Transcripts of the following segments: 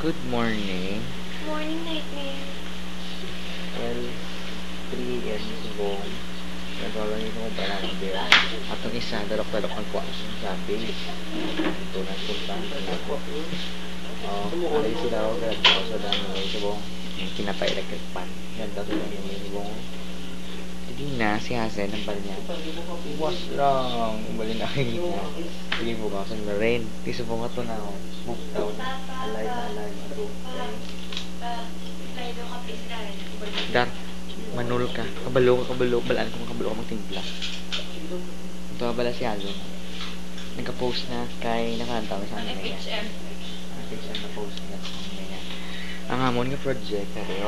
Good morning. Morning nightmare. Well, 3 AM subong. Nagawin ko ba na ng beer? At ang isa, darok-darok ang kuha sa sabi. Ito na sultan. Alay sila ako, gano'n ako sa dami ng subong. Kinapa-electric pan. Ganda sila ng subong. Hindi na, si Hazen, ang bal niya. Iwas lang. Bali na kayo niya. Sige po ka, saan na rin. Di subong ka to na ako. Move down. Alay. Dar, manul ka. Kabalo. Balaan ko kabalo ka magtimpla. Ito bala si Alon. Nagka-post na kay nakanta ko sa amin niya. FHM na post niya sa amin niya. Ang hamon nga project na rin.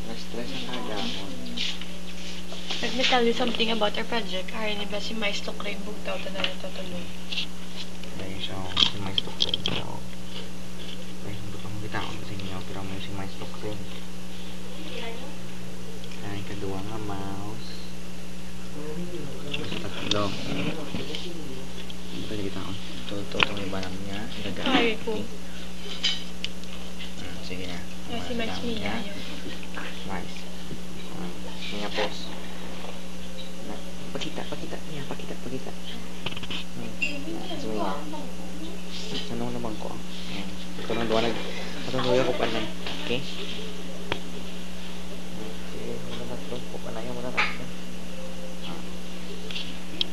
Na-stress ang kagahon. Let me tell you something about our project. Hari ni ba si Maestro Crane bugtaw ta na natutuloy. Dahil siya si Maestro Crane daw. Dahil hindi ko bitawan sa inyo, pero may si Maestro Crane. Ay, kadua nga mouse. Sa tatlo. Pwede kita ako. Ito itong iba lang niya. Ay, ko. Sige na. Si Max Mia yun. Nice. Sige nga, pause. Pakita. Sige nga. Anong naman ko? Ito nang duwanag. Patuloy ako pa lang. Okay? Sige, panayan mo na natin.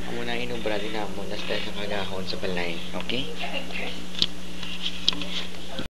Ako muna inubra din na mo. Nasta sa kagahon sa balay. Okay?